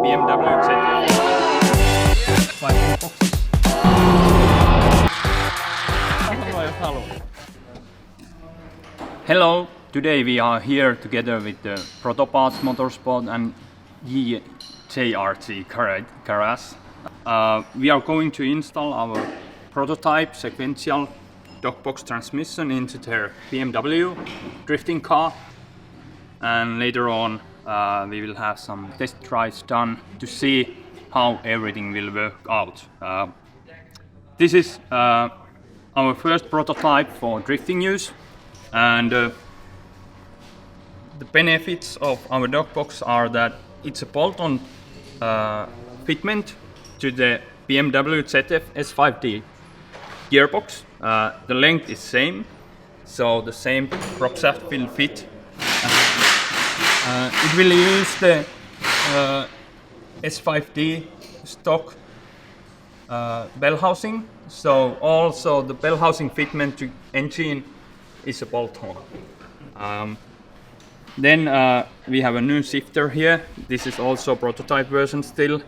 BMW ZF 5 boxes. Hello, today we are here together with the Protoparts Motorsport and JRJGarage. We are going to install our prototype sequential dogbox transmission into their BMW drifting car, and later on we will have some test drives done to see how everything will work out. This is our first prototype for drifting use, and the benefits of our dogbox are that it's a bolt-on fitment to the BMW ZF S5D gearbox. The length is same, so the same prop shaft will fit. It will use the S5D stock bell housing, so also the bell housing fitment to engine is a bolt-on. Then we have a new shifter here. This is also prototype version still.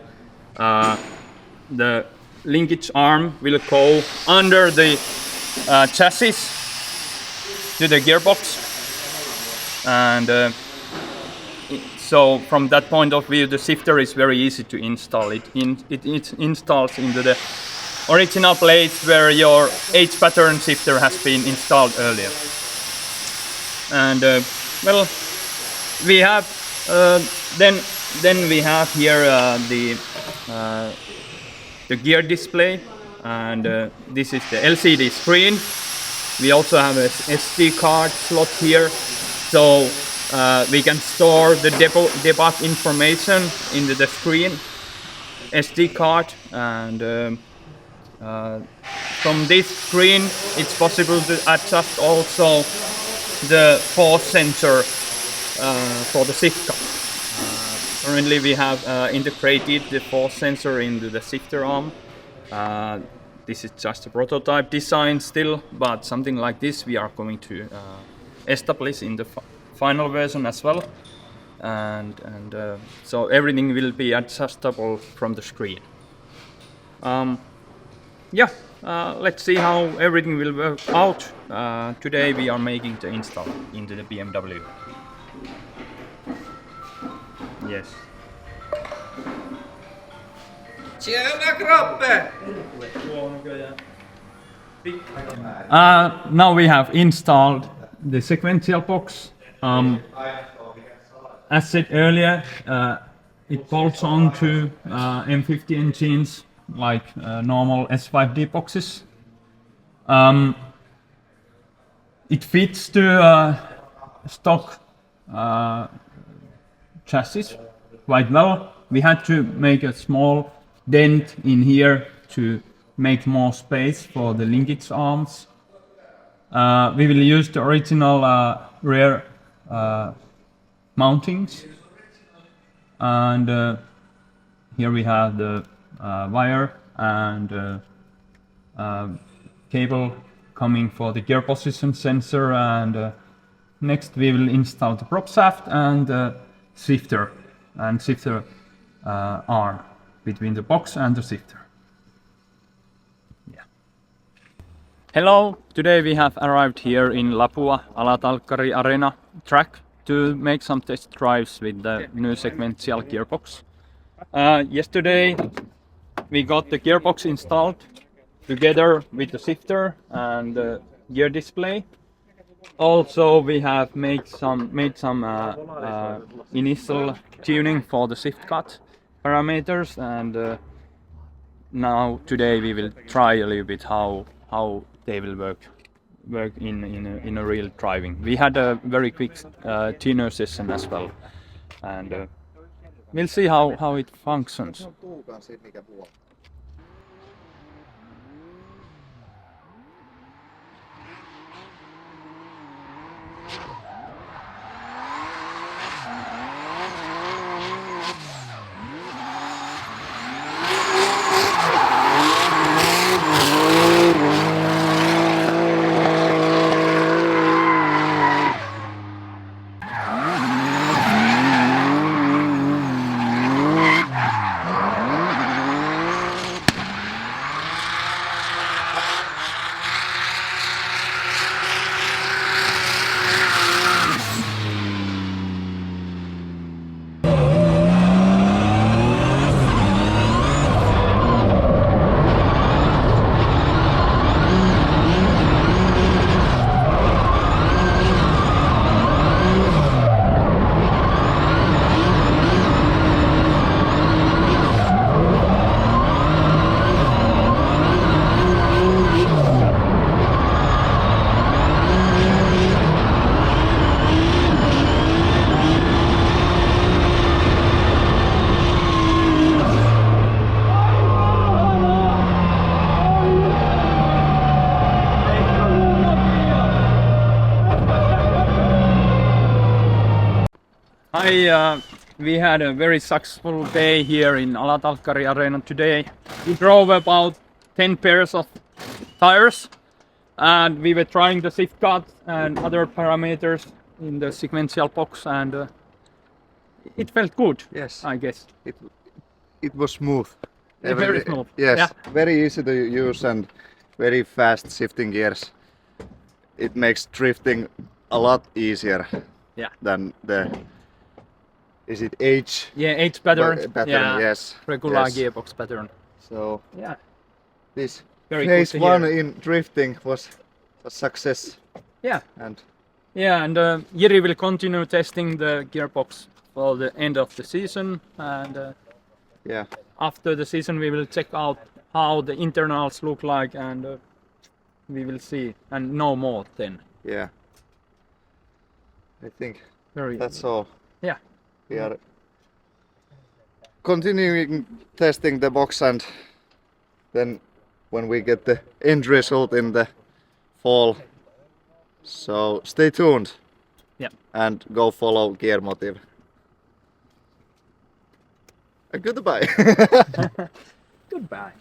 The linkage arm will go under the chassis to the gearbox, and so from that point of view the shifter is very easy to install. It installs into the original place where your H pattern shifter has been installed earlier. And well, we have then we have here the gear display, and this is the LCD screen. We also have a SD card slot here, so we can store the debug information into the screen SD card, and from this screen it's possible to adjust also the force sensor for the shift car. Currently we have integrated the force sensor into the shifter arm. This is just a prototype design still, but something like this we are going to establish in the final version as well, and so everything will be adjustable from the screen. Let's see how everything will work out. Today we are making the install into the BMW. Yes. Tjena Kroppe! Now we have installed the sequential box. As said earlier, it bolts on to M50 engines like normal S5D boxes. It fits to stock chassis quite well. We had to make a small dent in here to make more space for the linkage arms. We will use the original rear mountings, and here we have the wire and cable coming for the gear position sensor, and next we will install the prop shaft and shifter arm between the box and the shifter. Hello, today we have arrived here in Lapua Ala-Talkkari Areena track to make some test drives with the new sequential gearbox. Yesterday we got the gearbox installed together with the shifter and the gear display. Also we have made some initial tuning for the shift cut parameters, and now today we will try a little bit how they will work in a real driving. We had a very quick dyno session as well, and we'll see how it functions. We had a very successful day here in Ala-Talkkari Areena today. We drove about 10 pairs of tires and we were trying the shift cuts and other parameters in the sequential box, and it felt good. Yes. I guess. It was smooth. Very smooth. Yes, Yeah. very easy to use and very fast shifting gears. It makes drifting a lot easier Yeah. than the H Yeah, H pattern. pattern, Yeah. yes. Regular Yes. gearbox pattern. So Yeah. this Very good phase to one hear. in drifting was a success. Yeah. And Yeah, and Jiri will continue testing the gearbox for the end of the season, and yeah, after the season we will check out how the internals look like, and we will see and know more then. yeah. I think Very. that's all. Yeah. We are continuing testing the box, and then when we get the end result in the fall. So stay tuned. Yeah. And go follow GearMotive. Goodbye. Goodbye.